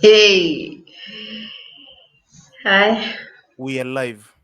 Hey, hi. We are live.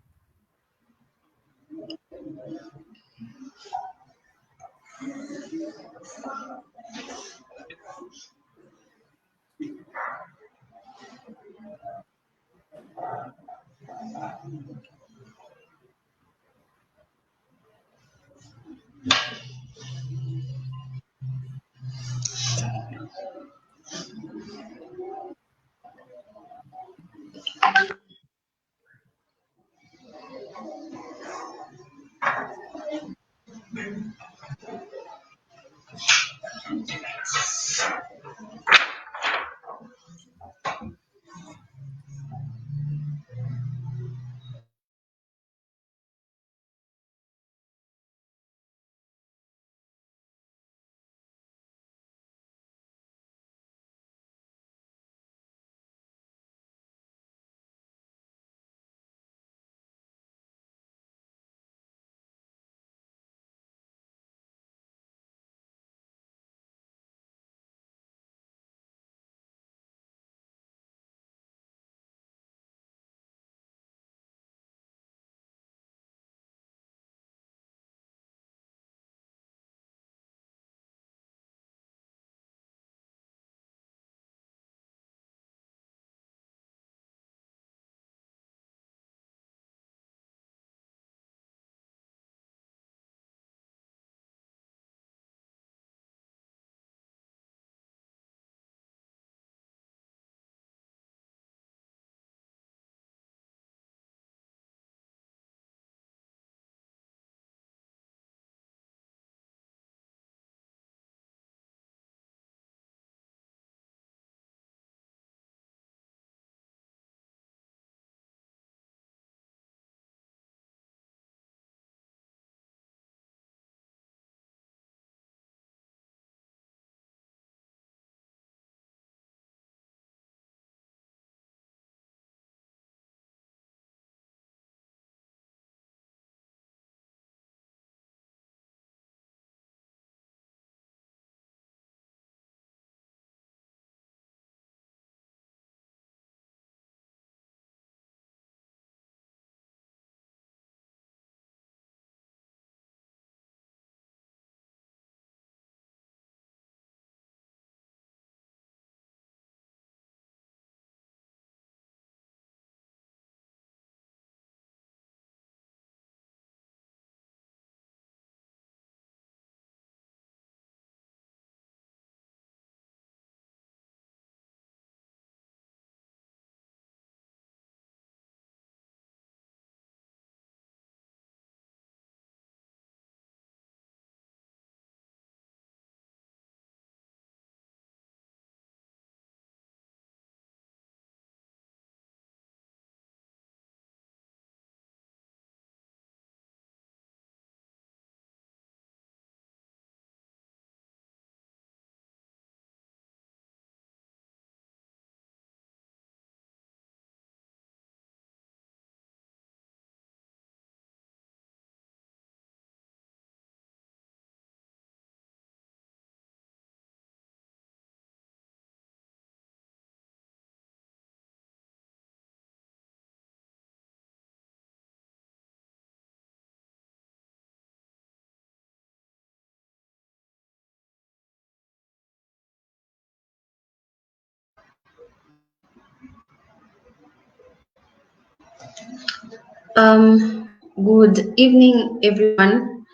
Good evening, everyone,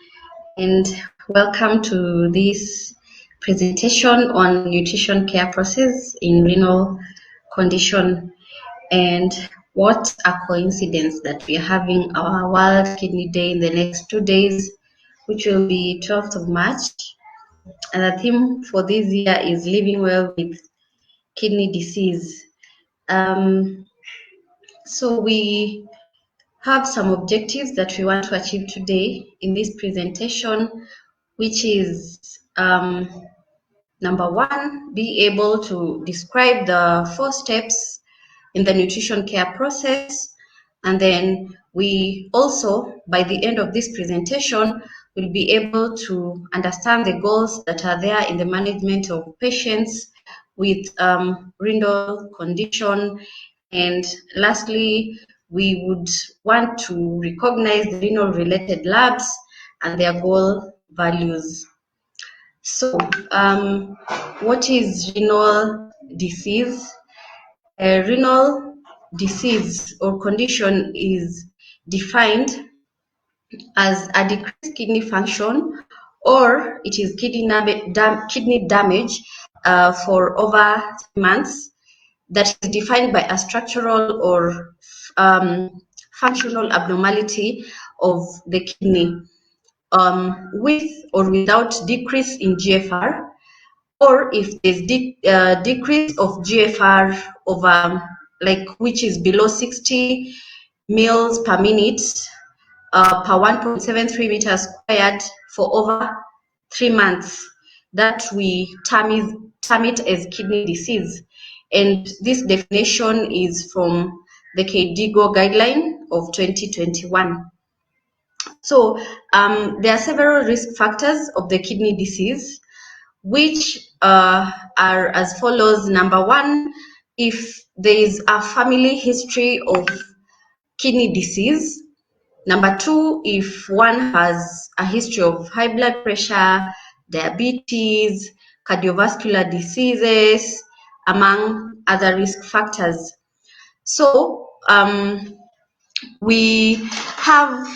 and welcome to this presentation on nutrition care process in renal condition. And what a coincidence that we are having our World Kidney Day in the next 2 days, which will be 12th of March. And the theme for this year is living well with kidney disease. Um, so we have some objectives that we want to achieve today in this presentation, which is number one, be able to describe the 4 steps in the nutrition care process. And then we also, by the end of this presentation, will be able to understand the goals that are there in the management of patients with renal condition. And lastly, we would want to recognize the renal related labs and their goal values. So, what is renal disease? Renal disease or condition is defined as a decreased kidney function, or it is kidney damage for over 3 months, that is defined by a structural or functional abnormality of the kidney, with or without decrease in GFR, or if there's decrease of GFR over, like, which is below 60 mils per minute per 1.73 meters squared for over 3 months, that we term it as kidney disease. And this definition is from the KDIGO guideline of 2021. So there are several risk factors of the kidney disease, which are as follows. Number one, if there is a family history of kidney disease. Number two, if one has a history of high blood pressure, diabetes, cardiovascular diseases, among other risk factors. So we have,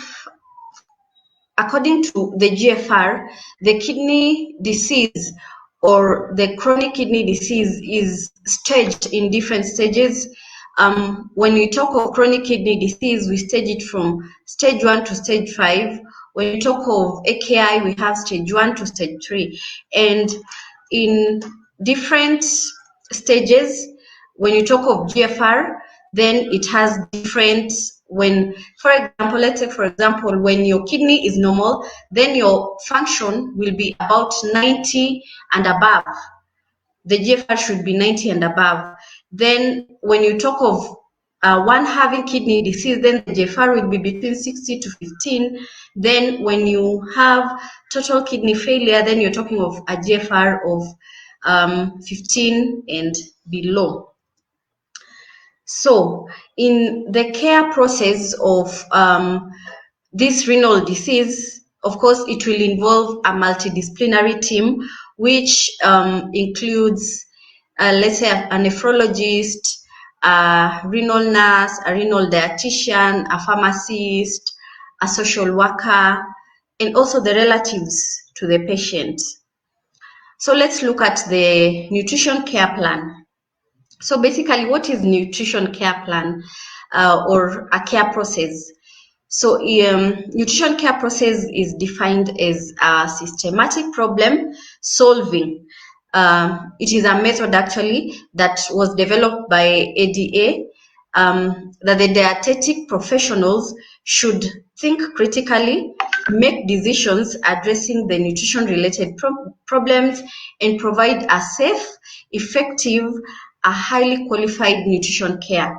according to the GFR, the kidney disease or the chronic kidney disease is staged in different stages. When we talk of chronic kidney disease, we stage it from stage 1 to stage 5. When we talk of AKI, we have stage 1 to stage 3. And in different stages, when you talk of GFR, then it has different, when, for example, let's say, for example, when your kidney is normal, then your function will be about 90 and above. The GFR should be 90 and above. Then when you talk of one having kidney disease, then the GFR will be between 60 to 15. Then when you have total kidney failure, then you're talking of a GFR of 15 and below. So in the care process of this renal disease, of course, it will involve a multidisciplinary team, which includes, let's say, a nephrologist, a renal nurse, a renal dietitian, a pharmacist, a social worker, and also the relatives to the patient. So let's look at the nutrition care plan. So basically, what is nutrition care plan or a care process? So nutrition care process is defined as a systematic problem solving. It is a method actually that was developed by ADA, that the dietetic professionals should think critically, make decisions addressing the nutrition related problems, and provide a safe, effective, a highly qualified nutrition care.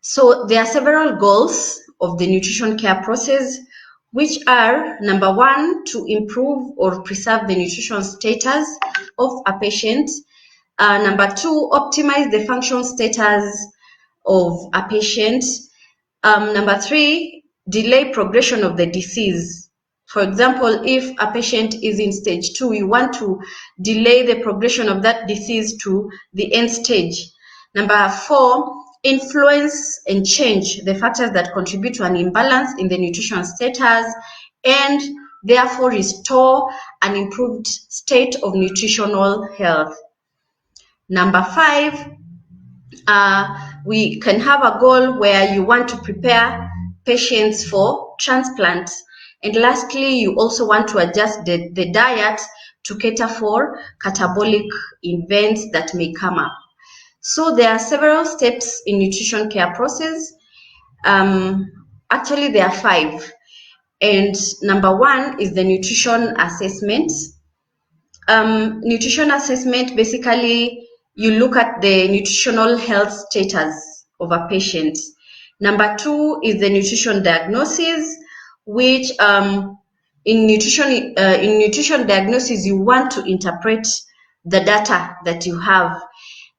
So there are several goals of the nutrition care process, which are, number one, to improve or preserve the nutrition status of a patient. Number two, optimize the function status of a patient. Number three, delay progression of the disease. For example, if a patient is in stage 2, we want to delay the progression of that disease to the end stage. Number four, influence and change the factors that contribute to an imbalance in the nutrition status, and therefore restore an improved state of nutritional health. Number five, we can have a goal where you want to prepare patients for transplant. And lastly, you also want to adjust the diet to cater for catabolic events that may come up. So there are several steps in nutrition care process. Actually, there are 5. And number one is the nutrition assessment. Nutrition assessment, basically, you look at the nutritional health status of a patient. Number two is the nutrition diagnosis, which in nutrition diagnosis, you want to interpret the data that you have.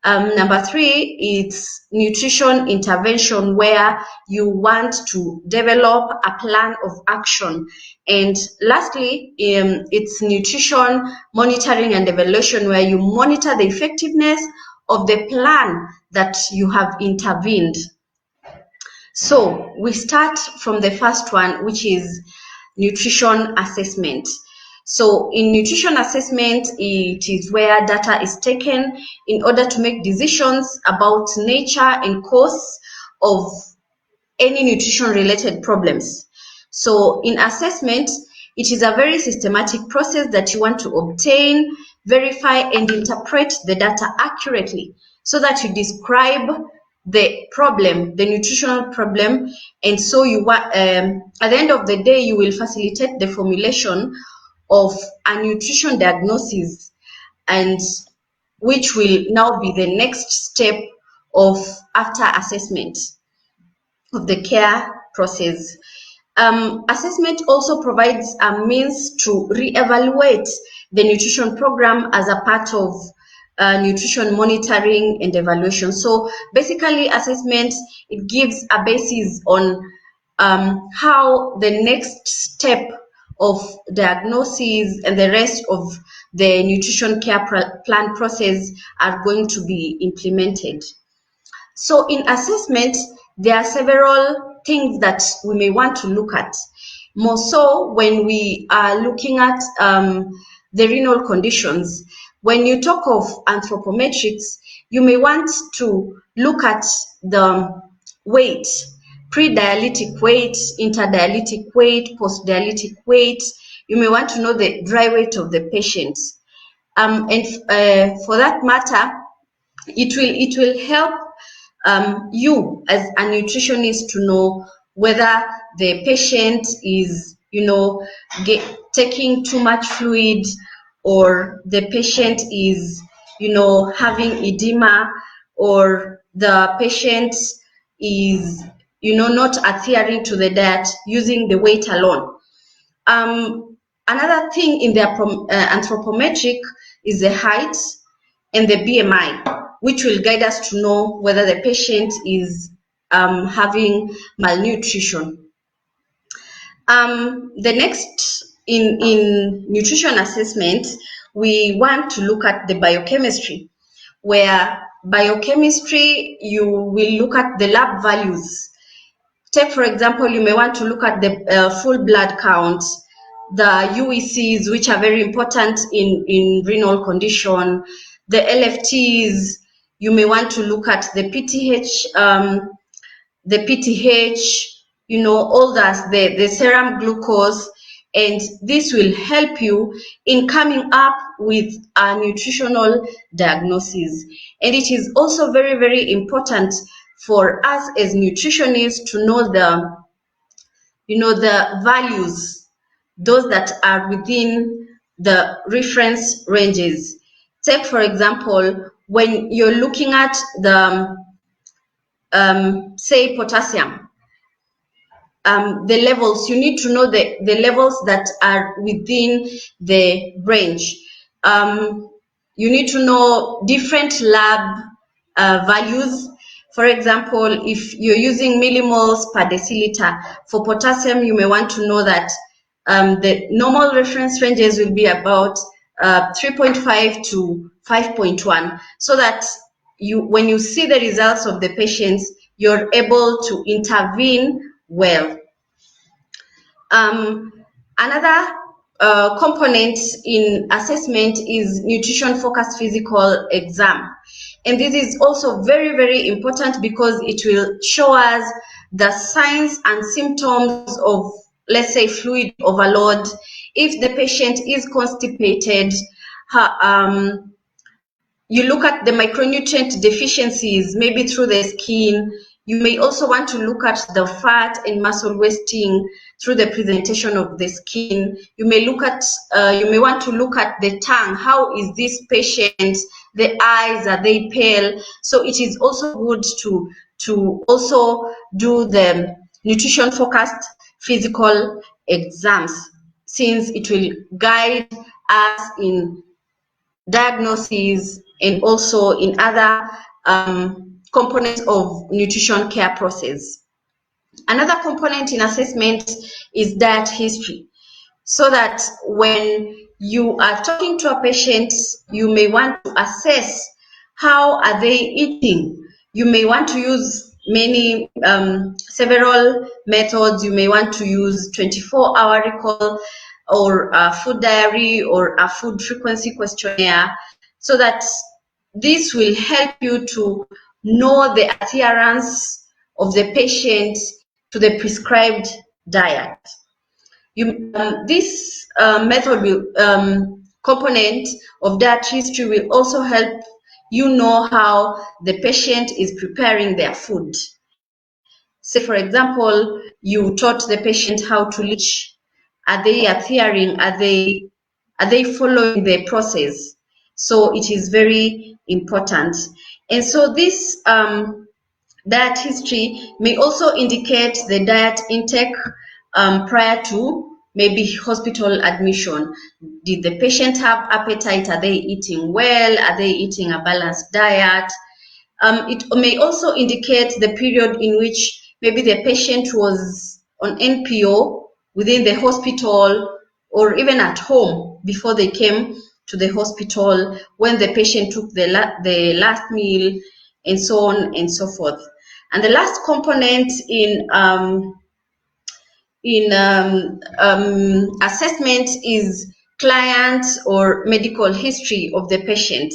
Number three, it's nutrition intervention, where you want to develop a plan of action. And lastly, it's nutrition monitoring and evaluation, where you monitor the effectiveness of the plan that you have intervened. So we start from the first one, which is nutrition assessment. So in nutrition assessment, it is where data is taken in order to make decisions about nature and cause of any nutrition related problems. So in assessment, it is a very systematic process that you want to obtain, verify, and interpret the data accurately so that you describe the problem, the nutritional problem, and so you at the end of the day, you will facilitate the formulation of a nutrition diagnosis, and which will now be the next step of after assessment of the care process. Assessment also provides a means to reevaluate the nutrition program as a part of nutrition monitoring and evaluation. So basically, assessment, it gives a basis on how the next step of diagnosis and the rest of the nutrition care plan process are going to be implemented. So in assessment, there are several things that we may want to look at. More so when we are looking at the renal conditions. When you talk of anthropometrics, you may want to look at the weight, pre-dialytic weight, interdialytic weight, post-dialytic weight. You may want to know the dry weight of the patient. And for that matter, it will help you as a nutritionist to know whether the patient is, taking too much fluid, or the patient is, having edema, or the patient is, not adhering to the diet using the weight alone. Another thing in the anthropometric is the height and the BMI, which will guide us to know whether the patient is having malnutrition. The next in nutrition assessment, we want to look at the biochemistry, where biochemistry, you will look at the lab values. Take, for example, you may want to look at the full blood count, the UECs, which are very important in renal condition, the LFTs. You may want to look at the PTH, all that, the serum glucose, and this will help you in coming up with a nutritional diagnosis. And it is also very, very important for us as nutritionists to know the values, those that are within the reference ranges. Take, for example, when you're looking at the, say, potassium, the levels, you need to know the levels that are within the range. You need to know different lab values. For example, if you're using millimoles per deciliter for potassium, you may want to know that the normal reference ranges will be about 3.5 to 5.1, so that when you see the results of the patients, you're able to intervene well. Another component in assessment is nutrition focused physical exam. And this is also very, very important because it will show us the signs and symptoms of, let's say, fluid overload. If the patient is constipated, you look at the micronutrient deficiencies, maybe through the skin. You may also want to look at the fat and muscle wasting through the presentation of the skin. You may want to look at the tongue. How is this patient? The eyes, are they pale? So it is also good to also do the nutrition focused physical exams, since it will guide us in diagnosis, and also in other components of nutrition care process. Another component in assessment is diet history, so that when you are talking to a patient, you may want to assess how are they eating. You may want to use several methods. You may want to use 24-hour recall, or a food diary, or a food frequency questionnaire, so that this will help you to know the adherence of the patient to the prescribed diet. This method will, component of diet history will also help you know how the patient is preparing their food. Say, for example, you taught the patient how to leach. Are they adhering? Are they following the process? So it is very important. And so this diet history may also indicate the diet intake prior to maybe hospital admission. Did the patient have appetite? Are they eating well? Are they eating a balanced diet? It may also indicate the period in which maybe the patient was on NPO within the hospital, or even at home before they came to the hospital, when the patient took the last meal, and so on and so forth. And the last component in assessment is client or medical history of the patient.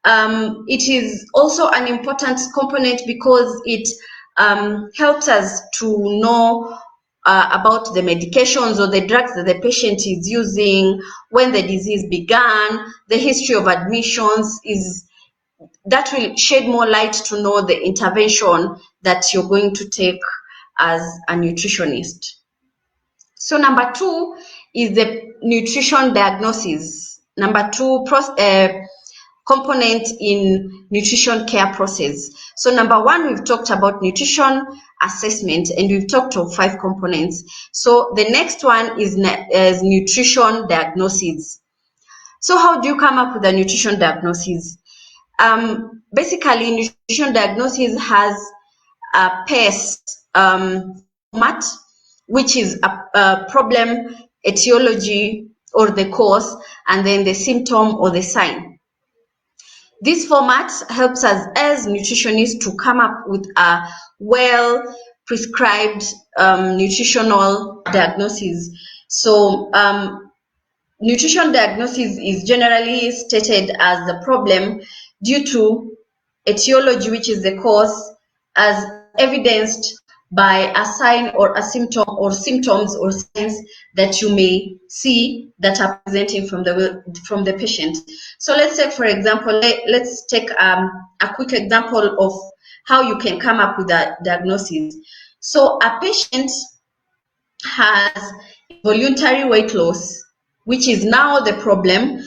It is also an important component because it helps us to know about the medications or the drugs that the patient is using, when the disease began, the history of admissions. That will shed more light to know the intervention that you're going to take as a nutritionist. So number 2 is the nutrition diagnosis. Number 2 component in nutrition care process. So number 1, we've talked about nutrition assessment, and we've talked of 5 components. So the next one is nutrition diagnosis. So how do you come up with a nutrition diagnosis? Basically, nutrition diagnosis has a PACE format, which is a problem, etiology or the cause, and then the symptom or the sign. This format helps us as nutritionists to come up with a well prescribed nutritional diagnosis. So nutrition diagnosis is generally stated as the problem due to etiology, which is the cause, as evidenced by a sign or a symptom, or symptoms or signs that you may see that are presenting from the patient. So let's say, for example, let's take a quick example of how you can come up with a diagnosis. So a patient has voluntary weight loss, which is now the problem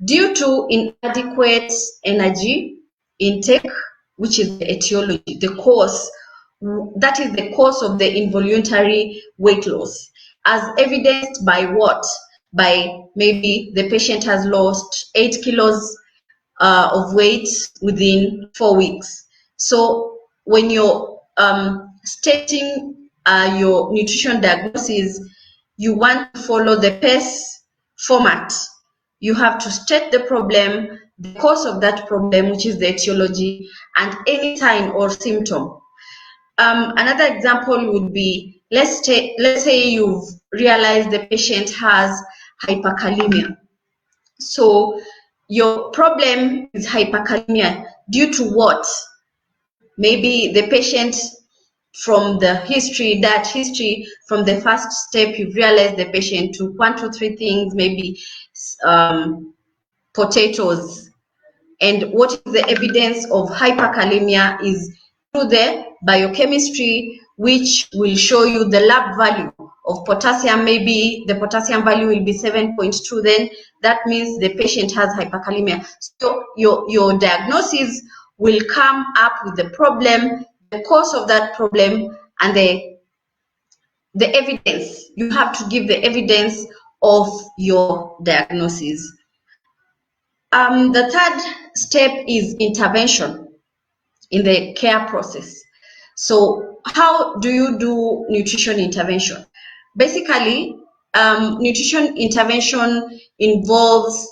due to inadequate energy intake, which is the etiology, the cause. That is the cause of the involuntary weight loss, as evidenced by what? By maybe the patient has lost 8 kilos of weight within 4 weeks. So when you're stating your nutrition diagnosis, you want to follow the PACE format. You have to state the problem, the cause of that problem, which is the etiology, and any sign or symptom. Another example would be, let's say you've realized the patient has hyperkalemia. So your problem is hyperkalemia due to what? Maybe the patient, from the history, that history, from the first step, you've realized the patient took 1, 2, 3 things, maybe potatoes. And what is the evidence of hyperkalemia is through the biochemistry, which will show you the lab value of potassium. Maybe the potassium value will be 7.2, then that means the patient has hyperkalemia. So your diagnosis will come up with the problem, the cause of that problem, and the evidence. You have to give the evidence of your diagnosis. The third step is intervention in the care process. So how do you do nutrition intervention? Basically, nutrition intervention involves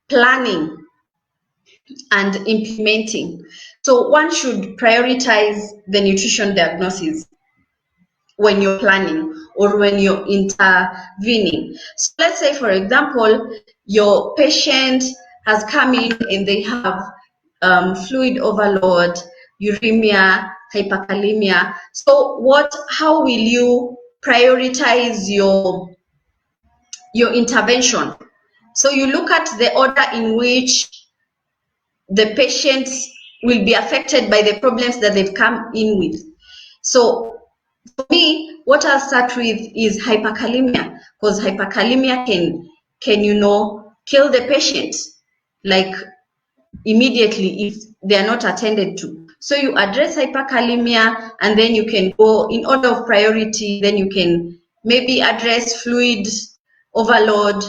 planning and implementing. So one should prioritize the nutrition diagnosis when you're planning or when you're intervening. So let's say, for example, your patient has come in and they have fluid overload, uremia, hyperkalemia. So how will you prioritize your intervention? So you look at the order in which the patients will be affected by the problems that they've come in with. So for me, what I'll start with is hyperkalemia, because hyperkalemia can kill the patient like immediately if they are not attended to. So you address hyperkalemia, and then you can go in order of priority. Then you can maybe address fluid overload,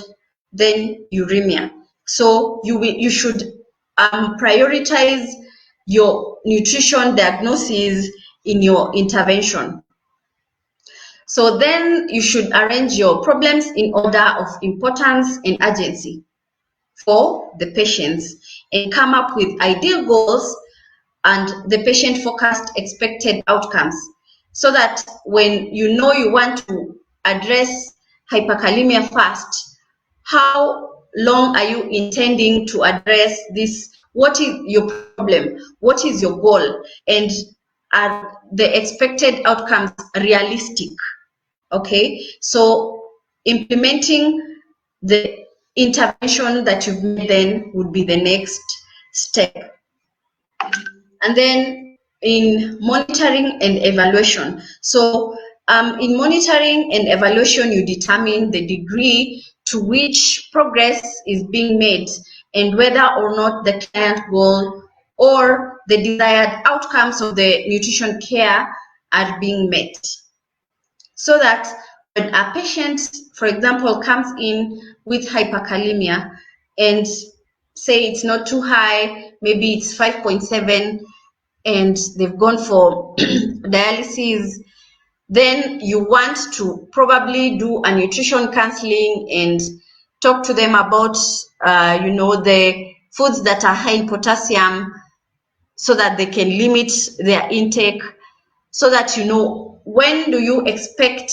then uremia. So you should prioritize your nutrition diagnosis in your intervention. So then you should arrange your problems in order of importance and urgency for the patients and come up with ideal goals and the patient-focused expected outcomes, so that when you know you want to address hyperkalemia first, how long are you intending to address this? What is your problem? What is your goal? And are the expected outcomes realistic? Okay, so implementing the intervention that you've made then would be the next step. And then in monitoring and evaluation. So in monitoring and evaluation, you determine the degree to which progress is being made and whether or not the client goal or the desired outcomes of the nutrition care are being met. So that when a patient, for example, comes in with hyperkalemia and say it's not too high, maybe it's 5.7, and they've gone for dialysis, then you want to probably do a nutrition counseling and talk to them about the foods that are high in potassium, so that they can limit their intake, so that when do you expect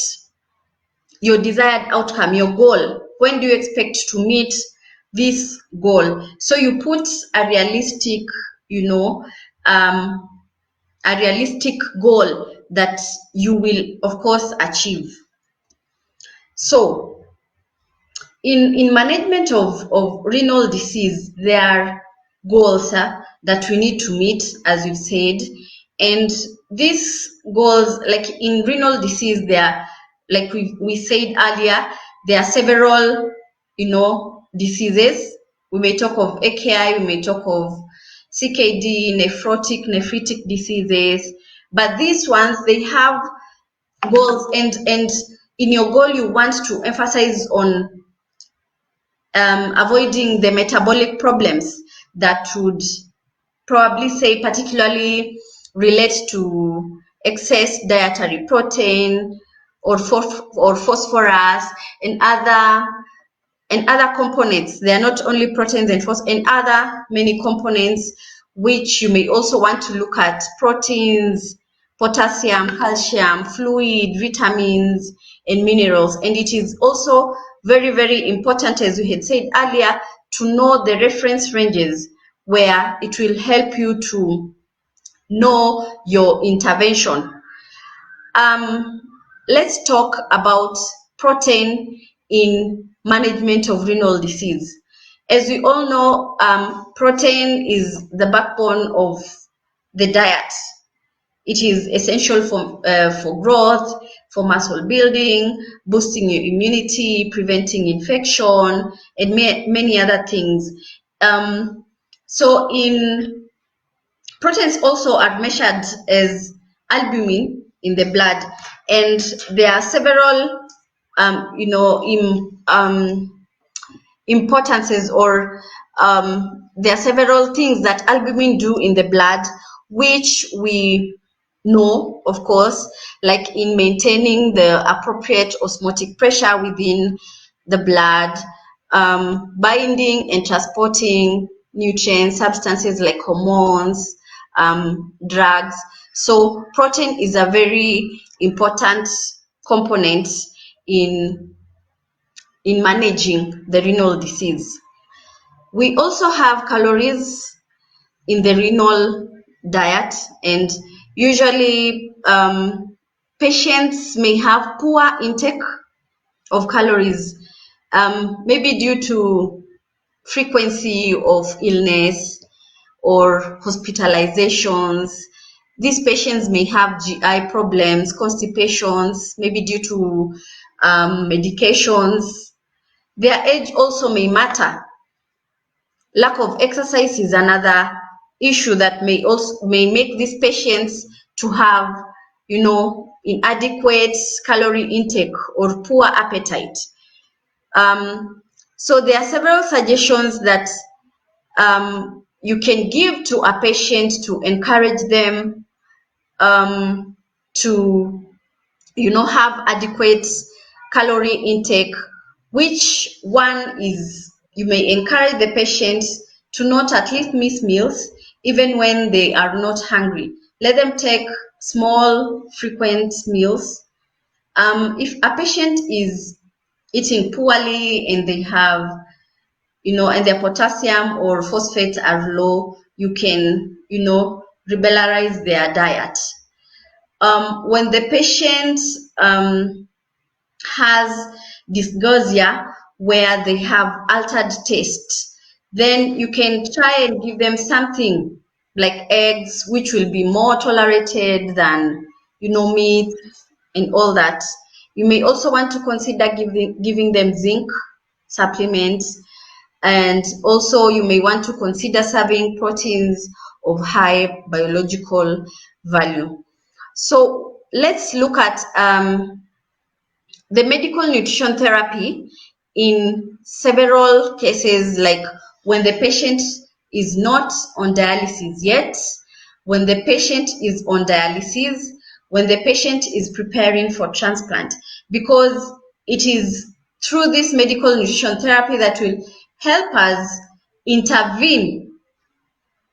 your desired outcome, your goal, when do you expect to meet this goal? So you put a realistic a realistic goal that you will, of course, achieve. So in management of renal disease, there are goals that we need to meet, as you've said. And these goals, like in renal disease, there, like we said earlier, there are several diseases. We may talk of AKI, we may talk of CKD, nephritic diseases, but these ones, they have goals, and in your goal you want to emphasize on avoiding the metabolic problems that would probably say particularly relate to excess dietary protein or phosphorus and other components. They are not only proteins and phosphorus, and other many components, which you may also want to look at: proteins, potassium, calcium, fluid, vitamins, and minerals. And it is also very, very important, as we had said earlier, to know the reference ranges, where it will help you to know your intervention. Let's talk about protein in management of renal disease. As we all know, protein is the backbone of the diet. It is essential for growth, for muscle building, boosting your immunity, preventing infection, and many other things. So proteins also are measured as albumin in the blood, and there are several importances or there are several things that albumin do in the blood, which we know, of course, like in maintaining the appropriate osmotic pressure within the blood, binding and transporting nutrients, substances like hormones, drugs. So protein is a very important component in managing the renal disease. We also have calories in the renal diet, and usually patients may have poor intake of calories, maybe due to frequency of illness or hospitalizations. These patients may have GI problems, constipations, maybe due to medications. Their age also may matter. Lack of exercise is another issue that may make these patients to have, inadequate calorie intake or poor appetite. So there are several suggestions that you can give to a patient to encourage them to have adequate calorie intake. Which one is, you may encourage the patient to not at least miss meals even when they are not hungry. Let them take small frequent meals. If a patient is eating poorly and they have, and their potassium or phosphate are low, you can, rebelarize their diet. When the patient has dysgeusia, where they have altered taste, then you can try and give them something like eggs, which will be more tolerated than, meat and all that. You may also want to consider giving them zinc supplements, and also you may want to consider serving proteins of high biological value. So let's look at the medical nutrition therapy in several cases, like when the patient is not on dialysis yet, when the patient is on dialysis, when the patient is preparing for transplant, because it is through this medical nutrition therapy that will help us intervene,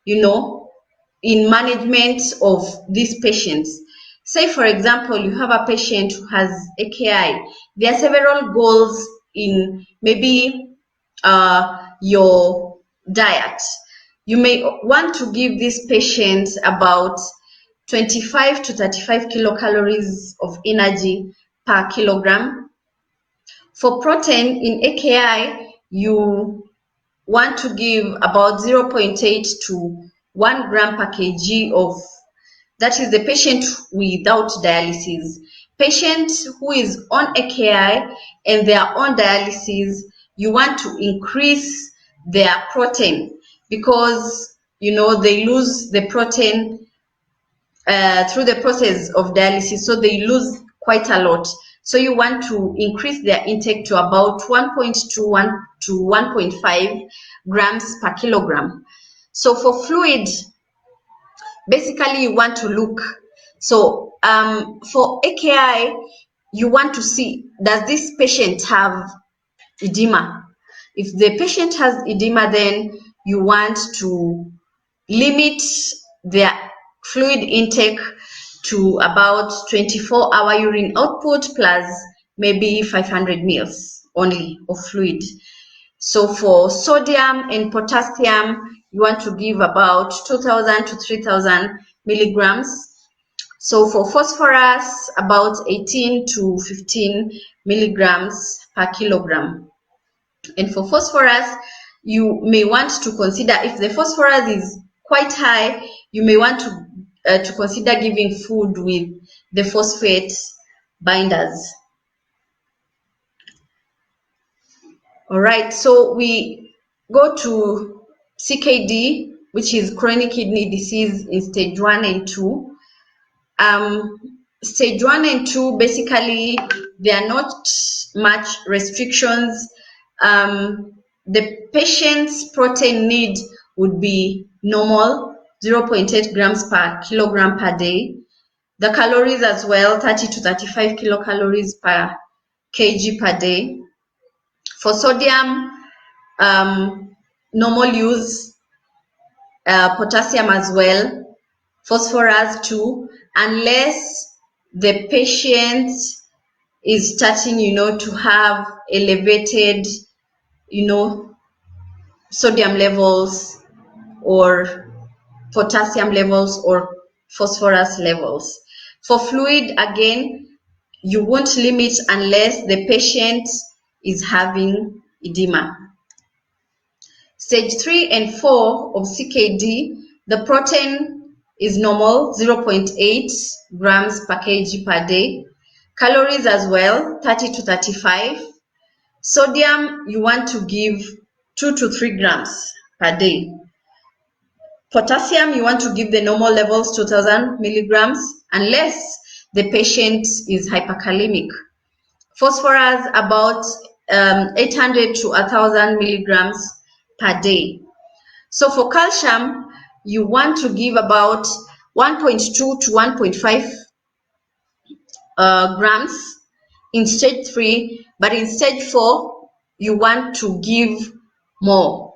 in management of these patients. Say, for example, you have a patient who has AKI. There are several goals in maybe your diet. You may want to give this patient about 25 to 35 kilocalories of energy per kilogram. For protein in AKI, you want to give about 0.8 to 1 gram per kg of, that is the patient without dialysis. Patient who is on AKI and they are on dialysis, you want to increase their protein, because they lose the protein through the process of dialysis, so they lose quite a lot. So you want to increase their intake to about 1.21 to 1.5 grams per kilogram. So for fluid, basically you want to look. So for AKI, you want to see, does this patient have edema? If the patient has edema, then you want to limit their fluid intake to about 24-hour urine output plus maybe 500 mils only of fluid. So for sodium and potassium, you want to give about 2,000 to 3,000 milligrams. So for phosphorus, about 18 to 15 milligrams per kilogram. And for phosphorus, you may want to consider, if the phosphorus is quite high, you may want to consider giving food with the phosphate binders. All right, so we go to CKD, which is chronic kidney disease in stage 1 and 2. Stage 1 and 2, basically, there are not much restrictions. the patient's protein need would be normal, 0.8 grams per kilogram per day. The calories as well, 30 to 35 kilocalories per kg per day. For sodium, normal use, potassium as well, phosphorus too, unless the patient is starting, to have elevated, sodium levels or potassium levels or phosphorus levels. For fluid, again, you won't limit unless the patient is having edema. Stage 3 and 4 of CKD, the protein is normal, 0.8 grams per kg per day. Calories as well, 30 to 35. Sodium, you want to give 2 to 3 grams per day. Potassium, you want to give the normal levels, 2000 milligrams, unless the patient is hyperkalemic. Phosphorus, about 800 to 1000 milligrams per day. So for calcium, you want to give about 1.2 to 1.5 grams in stage 3, but in stage 4, you want to give more,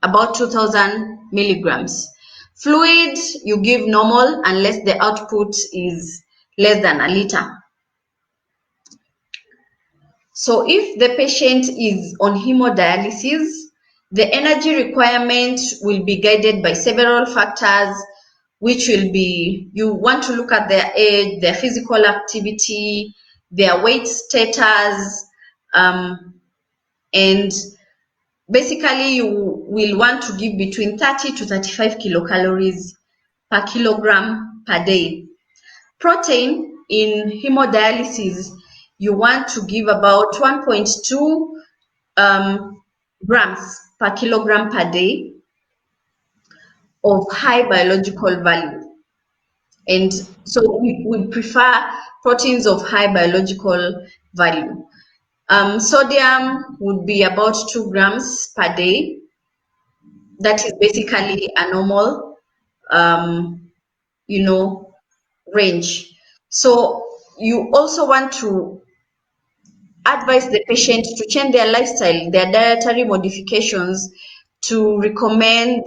about 2000 milligrams. Fluid, you give normal unless the output is less than a liter. So if the patient is on hemodialysis, the energy requirement will be guided by several factors, which will be, you want to look at their age, their physical activity, their weight status, and basically you will want to give between 30 to 35 kilocalories per kilogram per day. Protein in hemodialysis, you want to give about 1.2 grams per kilogram per day of high biological value. And so we prefer proteins of high biological value. Sodium would be about 2 grams per day. That is basically a normal, range. So you also want to advise the patient to change their lifestyle, their dietary modifications to recommend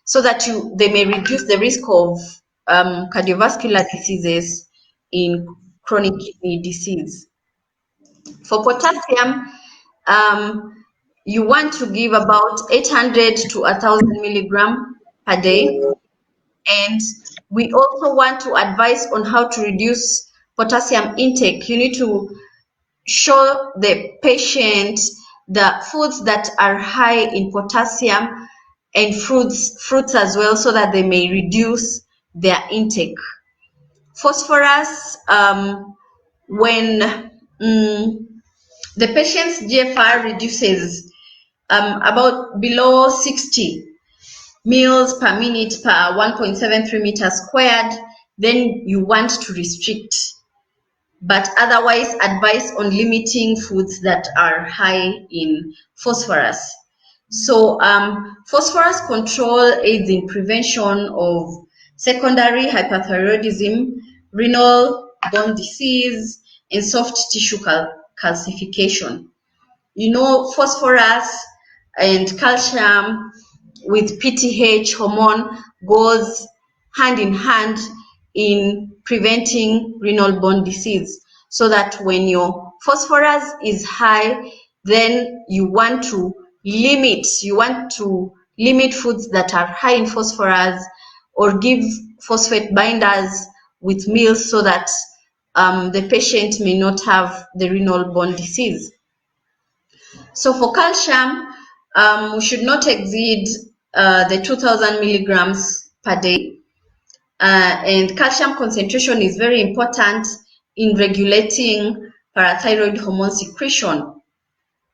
so that they may reduce the risk of cardiovascular diseases in chronic kidney disease. For potassium, you want to give about 800 to 1000 milligram per day. And we also want to advise on how to reduce potassium intake. You need to show the patient the foods that are high in potassium and fruits as well, so that they may reduce their intake. Phosphorus, when the patient's GFR reduces about below 60 mils per minute per 1.73 meters squared, then you want to restrict, but otherwise advise on limiting foods that are high in phosphorus. So phosphorus control aids in prevention of secondary hyperthyroidism, renal bone disease, and soft tissue calcification. Phosphorus and calcium with PTH hormone goes hand in hand in preventing renal bone disease, so that when your phosphorus is high, then you want to limit foods that are high in phosphorus, or give phosphate binders with meals, so that the patient may not have the renal bone disease. So for calcium, we should not exceed the 2000 milligrams per day. And calcium concentration is very important in regulating parathyroid hormone secretion,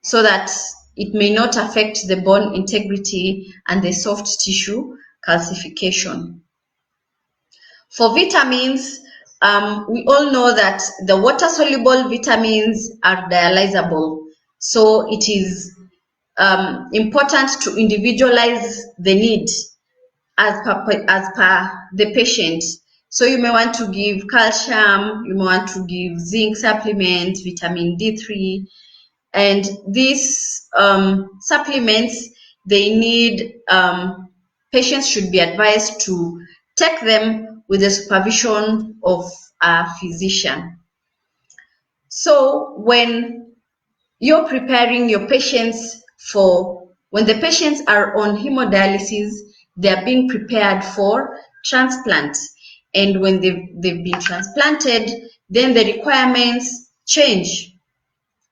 so that it may not affect the bone integrity and the soft tissue calcification. For vitamins, we all know that the water-soluble vitamins are dialyzable. So it is important to individualize the need as per the patient. So you may want to give calcium, you may want to give zinc supplement, vitamin D3, and these supplements, they need, patients should be advised to take them with the supervision of a physician. So when you're preparing your patients when the patients are on hemodialysis, they are being prepared for transplant. And when they've been transplanted, then the requirements change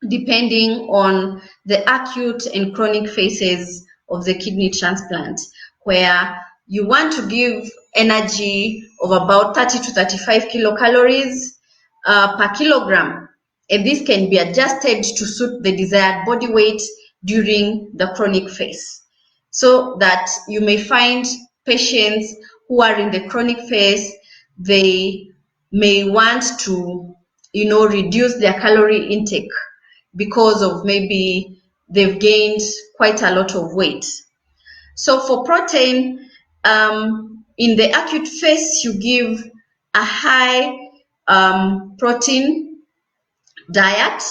depending on the acute and chronic phases of the kidney transplant, where you want to give energy of about 30 to 35 kilocalories per kilogram. And this can be adjusted to suit the desired body weight during the chronic phase. So that you may find patients who are in the chronic phase, they may want to, reduce their calorie intake because of maybe they've gained quite a lot of weight. So for protein, in the acute phase, you give a high protein diet,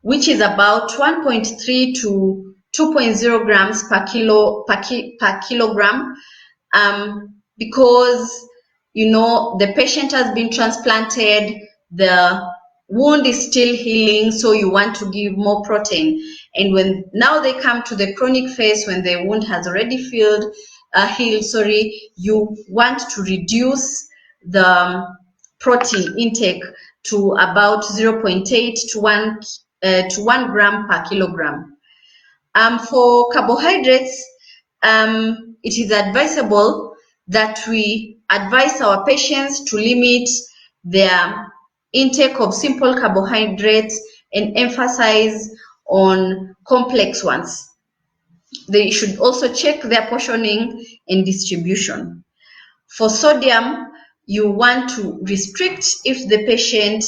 which is about 1.3 to 2.0 grams per kilogram, because the patient has been transplanted, the wound is still healing, so you want to give more protein. And when now they come to the chronic phase, when the wound has already healed, you want to reduce the protein intake to about 0.8 to 1 gram per kilogram. For carbohydrates, it is advisable that we advise our patients to limit their intake of simple carbohydrates and emphasize on complex ones. They should also check their portioning and distribution. For sodium, you want to restrict if the patient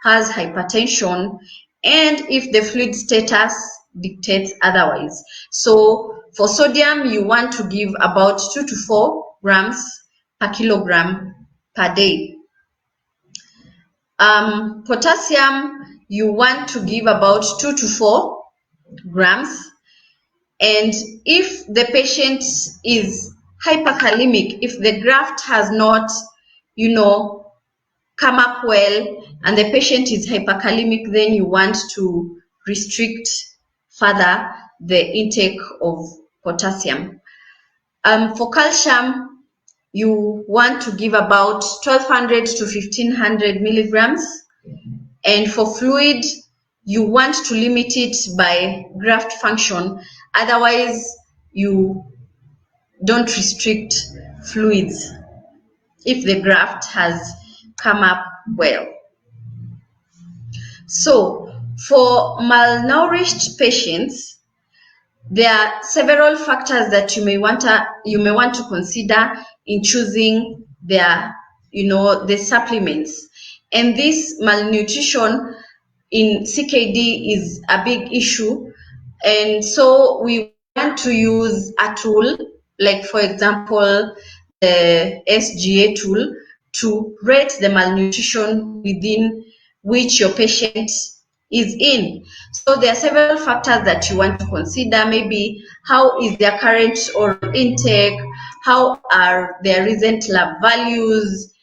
has hypertension and if the fluid status dictates otherwise. So for sodium, you want to give about 2 to 4 grams per kilogram per day. Potassium, you want to give about 2 to 4 grams. And if the patient is hyperkalemic, if the graft has not, come up well, and the patient is hyperkalemic, then you want to restrict further the intake of potassium. For calcium, you want to give about 1200 to 1500 milligrams. And for fluid, you want to limit it by graft function. Otherwise, you don't restrict fluids if the graft has come up well. So for malnourished patients, there are several factors that you may want to consider in choosing the supplements. And this malnutrition in CKD is a big issue, and so we want to use a tool like, for example, the SGA tool to rate the malnutrition within which your patient is in. So there are several factors that you want to consider. Maybe how is their current oral intake, how are their recent lab values,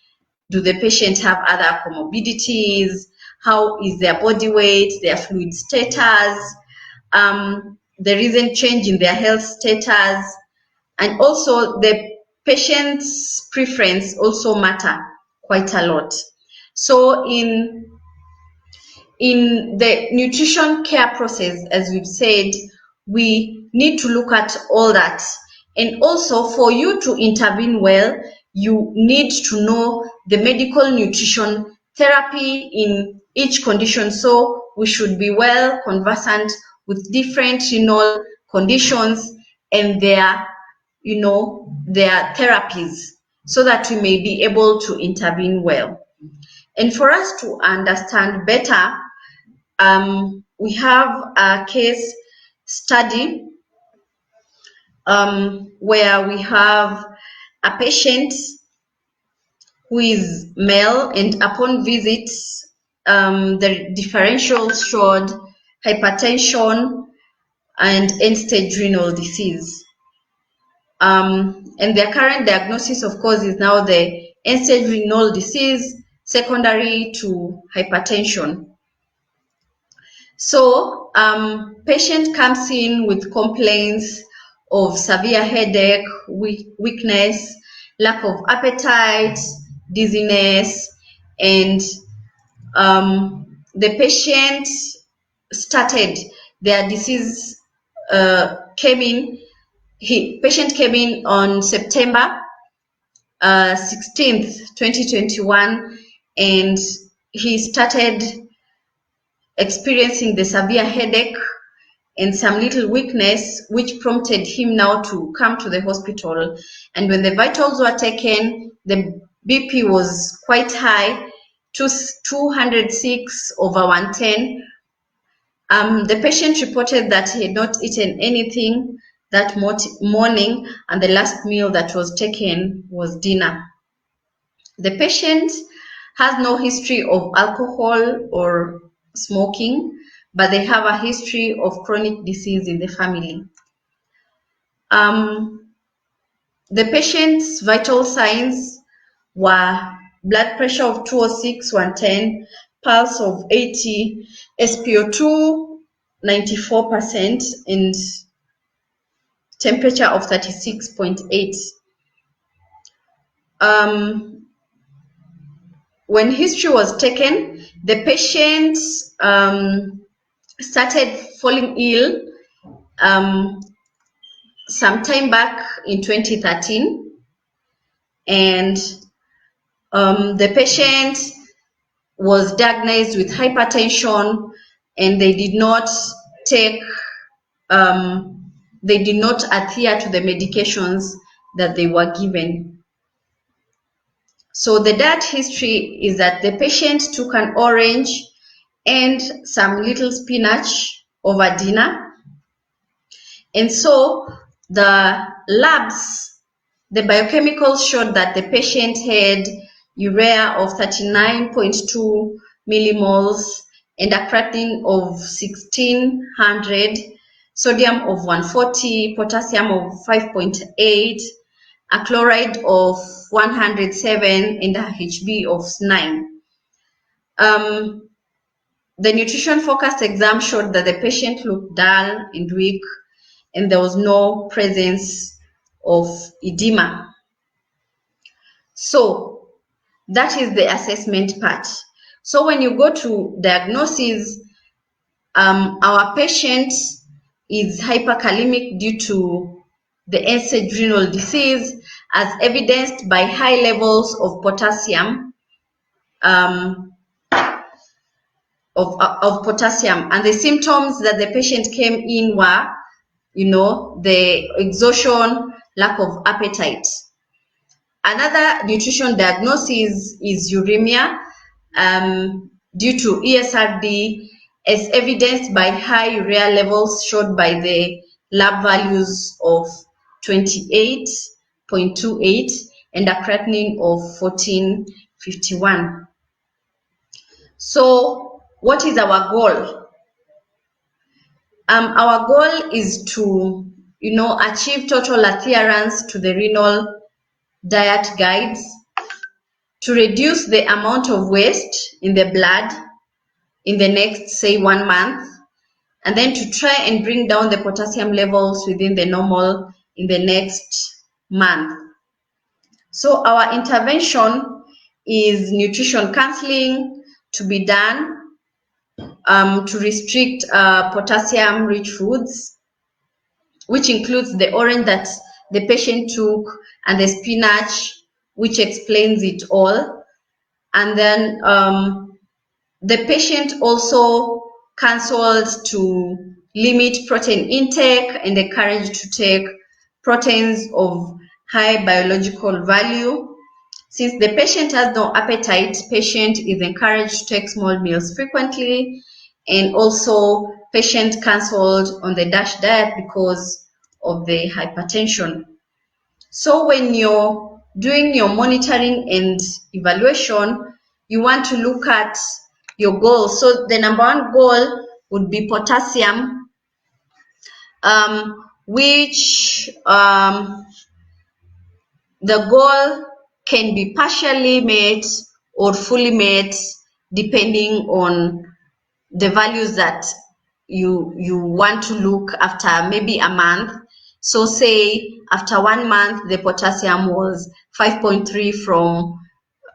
do the patient have other comorbidities, how is their body weight, their fluid status, the recent change in their health status, and also the patient's preference also matter quite a lot. So in the nutrition care process, as we've said, we need to look at all that. And also, for you to intervene well, you need to know the medical nutrition therapy in each condition. So we should be well conversant with different renal conditions and their therapies, so that we may be able to intervene well. And for us to understand better, we have a case study where we have a patient who is male, and upon visits, the differentials showed hypertension and end-stage renal disease. And their current diagnosis, of course, is now the end-stage renal disease secondary to hypertension. So, patient comes in with complaints of severe headache, weakness, lack of appetite, dizziness, and the patient started their disease patient came in on September 16th, 2021, and he started experiencing the severe headache and some little weakness, which prompted him now to come to the hospital. And when the vitals were taken, the BP was quite high, 206/110. The patient reported that he had not eaten anything that morning, and the last meal that was taken was dinner. The patient has no history of alcohol or smoking, but they have a history of chronic disease in the family. The patient's vital signs were blood pressure of 206/110, pulse of 80, SpO2 94%, and temperature of 36.8. When history was taken, the patient started falling ill sometime back in 2013, and the patient was diagnosed with hypertension, and they did not adhere to the medications that they were given. So the diet history is that the patient took an orange and some little spinach over dinner. And so the labs, the biochemicals showed that the patient had urea of 39.2 millimoles and a creatinine of 1600, sodium of 140, potassium of 5.8, a chloride of 107, and a HB of 9. The nutrition focused exam showed that the patient looked dull and weak, and there was no presence of edema. So that is the assessment part. So when you go to diagnosis, our patient is hyperkalemic due to the end-stage renal disease, as evidenced by high levels of potassium, of potassium. And the symptoms that the patient came in were, the exhaustion, lack of appetite. Another nutrition diagnosis is uremia due to ESRD, as evidenced by high urea levels showed by the lab values of 28.28 and a creatinine of 1451. So what is our goal? Our goal is to, achieve total adherence to the renal diet guides, to reduce the amount of waste in the blood in the next, say, 1 month, and then to try and bring down the potassium levels within the normal in the next month. So our intervention is nutrition counseling to be done to restrict potassium-rich foods, which includes the orange that the patient took and the spinach, which explains it all. And then the patient also counseled to limit protein intake and encouraged to take proteins of high biological value. Since the patient has no appetite, patient is encouraged to take small meals frequently, and also patient counseled on the DASH diet because of the hypertension. So when you're doing your monitoring and evaluation, you want to look at your goals. So the number one goal would be potassium, which the goal can be partially met or fully met depending on the values that you want to look after maybe a month. So say after 1 month the potassium was 5.3 from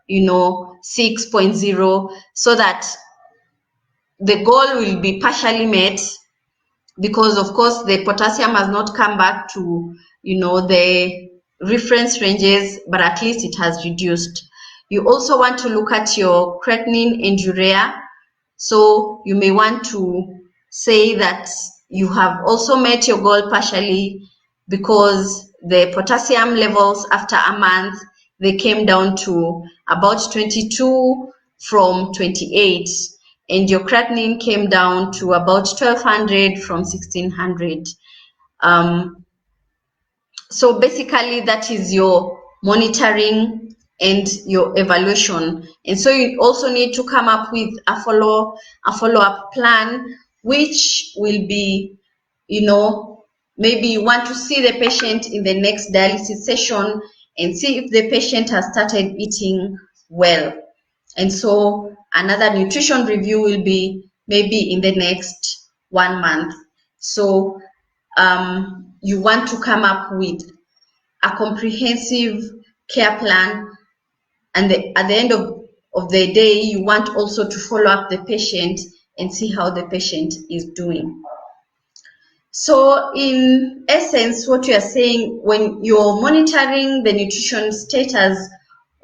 6.0, so that the goal will be partially met, because of course the potassium has not come back to the reference ranges, but at least it has reduced. You also want to look at your creatinine and urea. So you may want to say that you have also met your goal partially, because the potassium levels after a month, they came down to about 22 from 28, and your creatinine came down to about 1200 from 1600. So basically that is your monitoring and your evaluation. And so you also need to come up with a follow-up plan, which will be, maybe you want to see the patient in the next dialysis session and see if the patient has started eating well. And so another nutrition review will be maybe in the next 1 month. So you want to come up with a comprehensive care plan, and at the end of the day, you want also to follow up the patient and see how the patient is doing. So in essence, what you are saying, when you're monitoring the nutrition status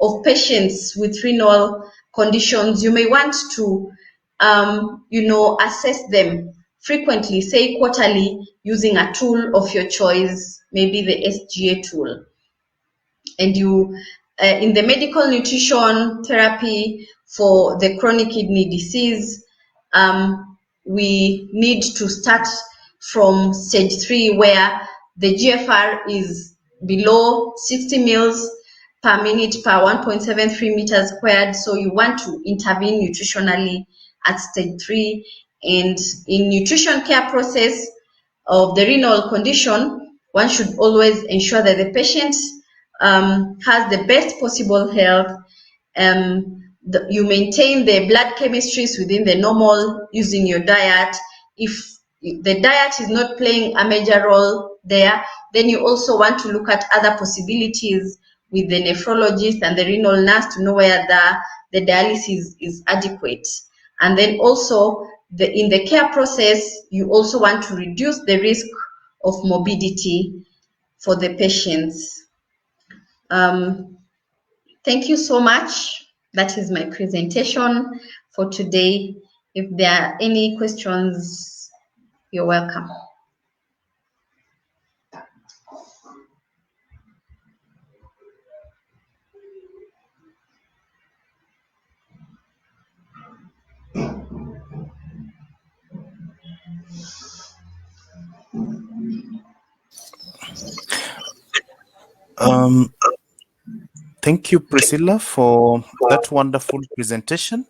of patients with renal conditions, you may want to assess them frequently, say quarterly, using a tool of your choice, maybe the SGA tool. And you, in the medical nutrition therapy for the chronic kidney disease, we need to start from stage 3, where the GFR is below 60 mils per minute per 1.73 meters squared. So you want to intervene nutritionally at stage 3. And in nutrition care process of the renal condition, one should always ensure that the patient has the best possible health. You maintain the blood chemistries within the normal using your diet. If the diet is not playing a major role there, then you also want to look at other possibilities with the nephrologist and the renal nurse to know where the dialysis is adequate. And then also in the care process, you also want to reduce the risk of morbidity for the patients. Thank you so much. That is my presentation for today. If there are any questions, you're welcome. Thank you, Priscilla, for that wonderful presentation.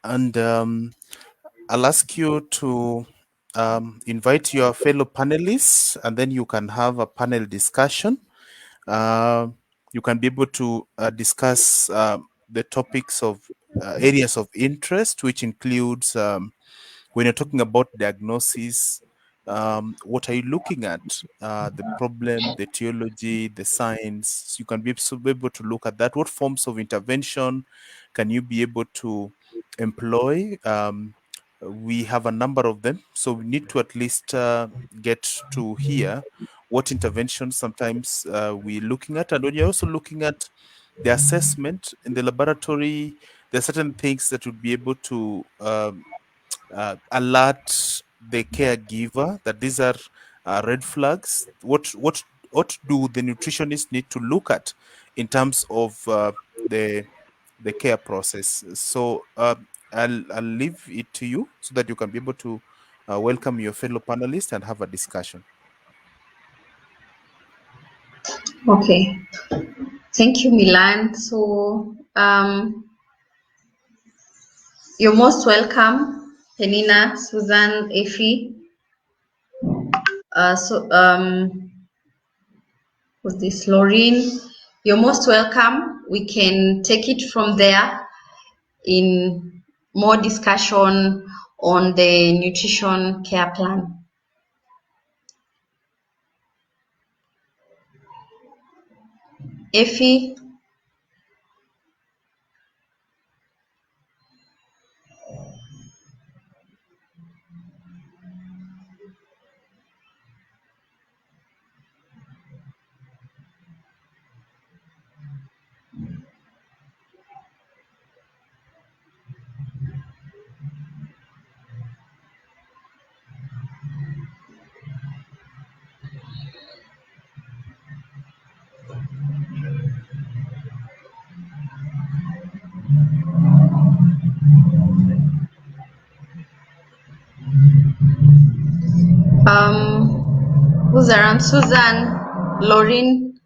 And I'll ask you to invite your fellow panelists, and then you can have a panel discussion. You can be able to discuss the topics of areas of interest, which includes when you're talking about diagnosis, what are you looking at? The problem, the etiology, the science. You can be able to look at that. What forms of intervention can you be able to employ? We have a number of them, so we need to at least get to hear what interventions sometimes we're looking at. And when you're also looking at the assessment in the laboratory, there are certain things that would be able to alert the caregiver that these are red flags. What do the nutritionists need to look at in terms of the care process? So I'll leave it to you so that you can be able to welcome your fellow panelists and have a discussion. Okay. Thank you, Milan. So, you're most welcome, Penina, Susan, Effie. Who's this? Laureen. You're most welcome. We can take it from there in more discussion on the nutrition care plan. Effie. Who's around? Susan, Lauren.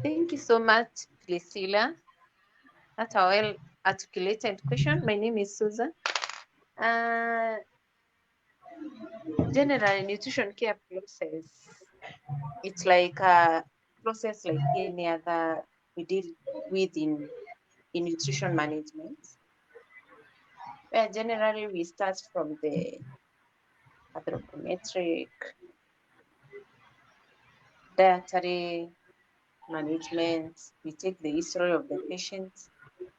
Thank you so much, Priscilla. That's a well articulated question. My name is Susan. General nutrition care process, it's like a process like any other we deal with in nutrition management, where generally we start from the anthropometric, dietary management. We take the history of the patient.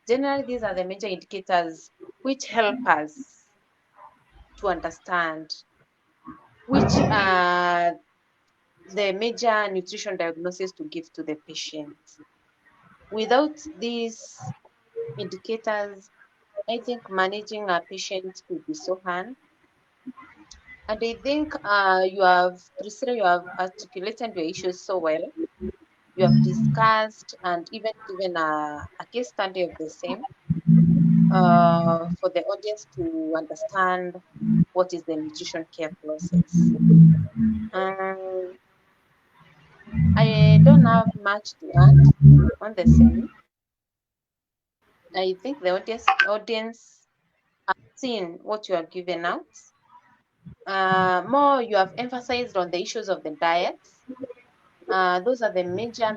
Generally, these are the major indicators which help us to understand which are the major nutrition diagnosis to give to the patient. Without these indicators, I think managing a patient could be so hard. And I think Priscilla, you have articulated your issues so well. You have discussed and even given a case study of the same for the audience to understand what is the nutrition care process. I don't have much to add on the same. I think the audience have seen what you have given out. More you have emphasized on the issues of the diet. Those are the major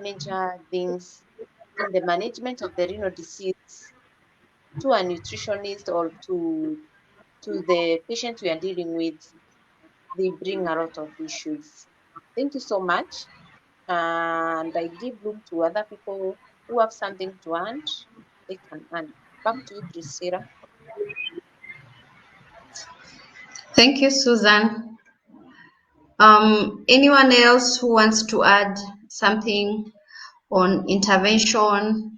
things in the management of the renal disease to a nutritionist or to the patient we are dealing with. They bring a lot of issues. Thank you so much. And I give room to other people who have something to add. They can add. Back to you, Priscilla. Thank you, Susan. Anyone else who wants to add something on intervention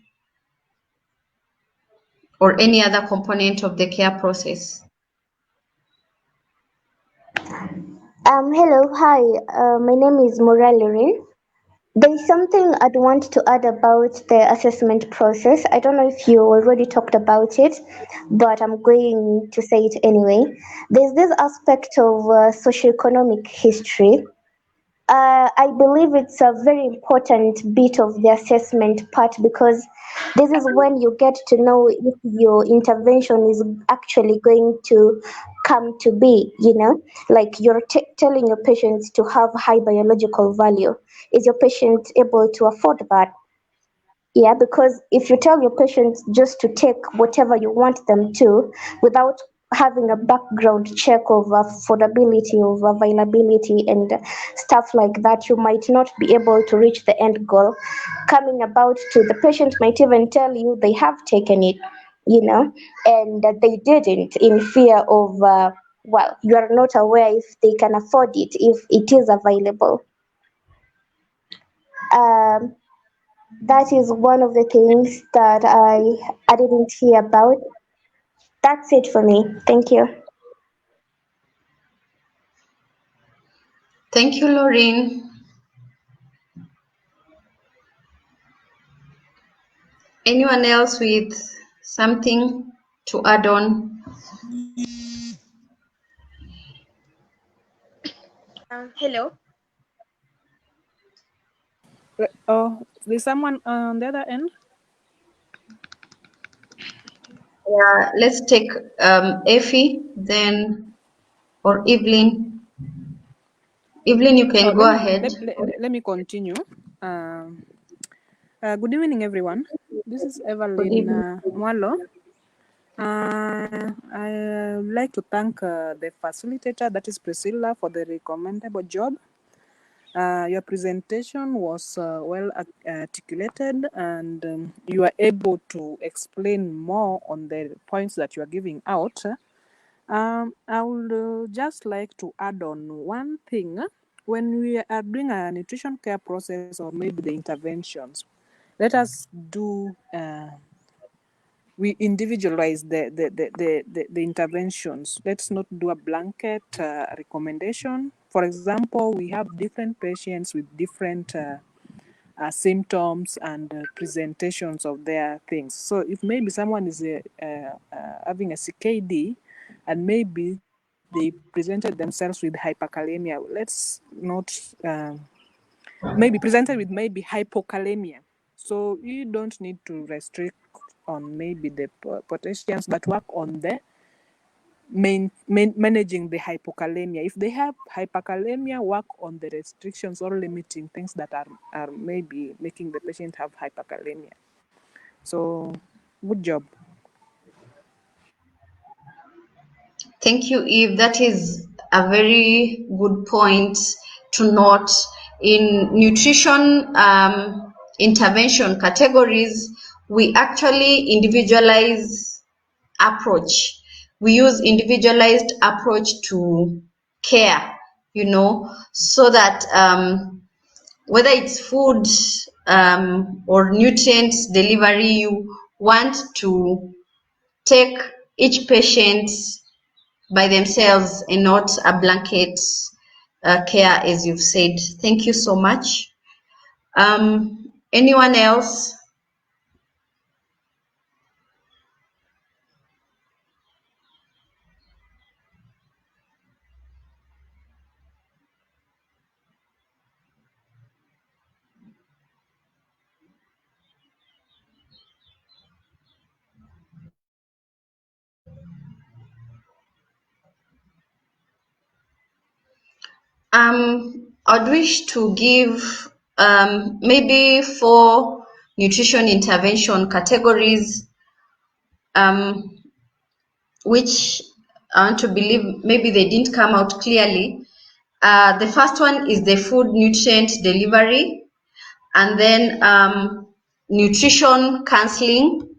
or any other component of the care process? Hello, hi. My name is Moralerin. There's something I'd want to add about the assessment process. I don't know if you already talked about it, but I'm going to say it anyway. There's this aspect of socioeconomic history. I believe it's a very important bit of the assessment part because this is when you get to know if your intervention is actually going to come to be, like you're telling your patients to have high biological value. Is your patient able to afford that? Yeah, because if you tell your patients just to take whatever you want them to without having a background check of affordability, of availability, and stuff like that, you might not be able to reach the end goal. Coming about to the patient might even tell you they have taken it, and that they didn't in fear of, well, you are not aware if they can afford it, if it is available. Um, that is one of the things that I didn't hear about. That's it for me. Thank you. Thank you, Lauren. Anyone else with something to add on? Hello. Oh, there's someone on the other end? Yeah, let's take Effie then, or Evelyn. Evelyn, you can Oh, go ahead. let me continue. Good evening, everyone. This is Good Evelyn evening. Mwalo. I would like to thank the facilitator, that is Priscilla, for the recommendable job. Your presentation was well articulated, and you are able to explain more on the points that you are giving out. I would just like to add on one thing. When we are doing a nutrition care process or maybe the interventions, let us do we individualize the interventions. Let's not do a blanket recommendation. For example, we have different patients with different symptoms and presentations of their things. So if maybe someone is having a CKD and maybe they presented themselves with hyperkalemia, let's not maybe presented with maybe hypokalemia. So you don't need to restrict on maybe the potassiums, but work on the managing the hypokalemia. If they have hyperkalemia, work on the restrictions or limiting things that are maybe making the patient have hyperkalemia. So, good job. Thank you, Eve. That is a very good point to note. In nutrition intervention categories, we actually individualize approach. We use individualized approach to care, so that whether it's food or nutrients delivery, you want to take each patient by themselves and not a blanket care, as you've said. Thank you so much. Anyone else? I'd wish to give maybe 4 nutrition intervention categories, which I want to believe maybe they didn't come out clearly. The first one is the food nutrient delivery, and then nutrition counseling.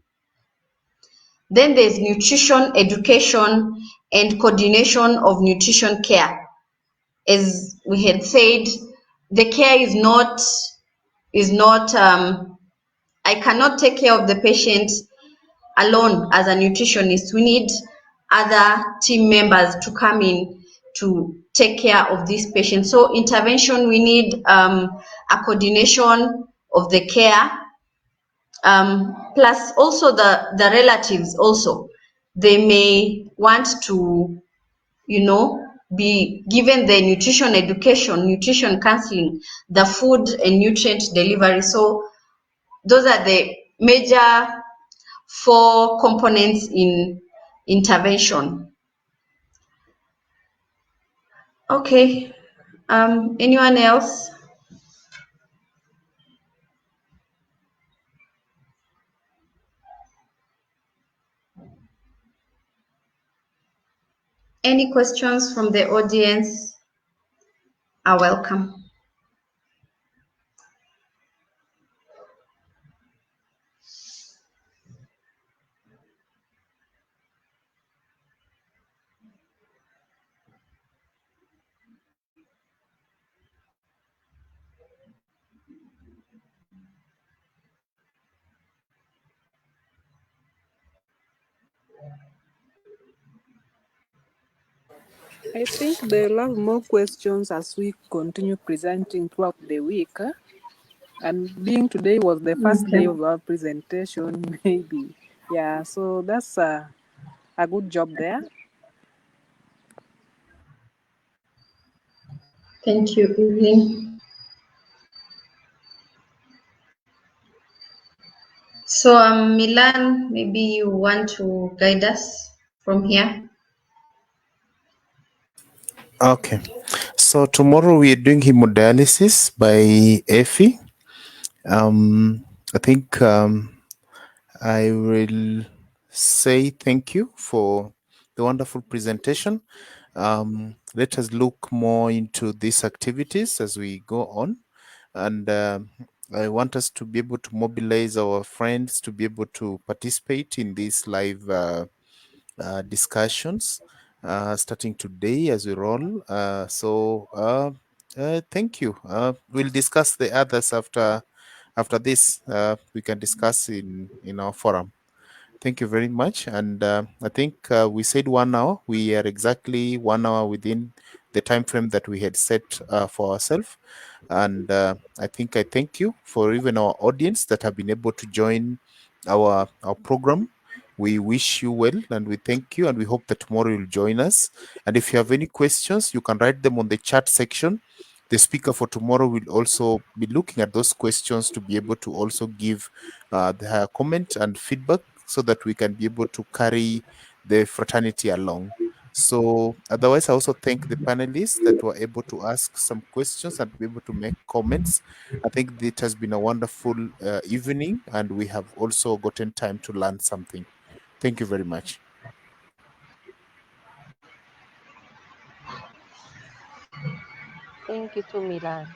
Then there's nutrition education and coordination of nutrition care. As we had said, the care is not I cannot take care of the patient alone as a nutritionist. We need other team members to come in to take care of this patient. So intervention, we need a coordination of the care, plus also the relatives also. They may want to, be given the nutrition education, nutrition counseling, the food and nutrient delivery. So those are the major 4 components in intervention. Okay. Anyone else? Any questions from the audience are welcome. I think they'll have more questions as we continue presenting throughout the week. And being today was the first day of our presentation, maybe Yeah, so that's a good job there. Thank you, Evelyn. So, Milan, maybe you want to guide us from here? Okay. So tomorrow we are doing hemodialysis by Effie. I think I will say thank you for the wonderful presentation. Let us look more into these activities as we go on. And I want us to be able to mobilize our friends to be able to participate in these live discussions starting today as we roll. Thank you. We'll discuss the others after this. We can discuss in our forum. Thank you very much. And I think we said 1 hour. We are exactly 1 hour within the time frame that we had set for ourselves. And I think I thank you for even our audience that have been able to join our program. We wish you well and we thank you and we hope that tomorrow you'll join us. And if you have any questions, you can write them on the chat section. The speaker for tomorrow will also be looking at those questions to be able to also give their comment and feedback so that we can be able to carry the fraternity along. So, otherwise, I also thank the panelists that were able to ask some questions and be able to make comments. I think it has been a wonderful evening, and we have also gotten time to learn something. Thank you very much. Thank you too, Milan.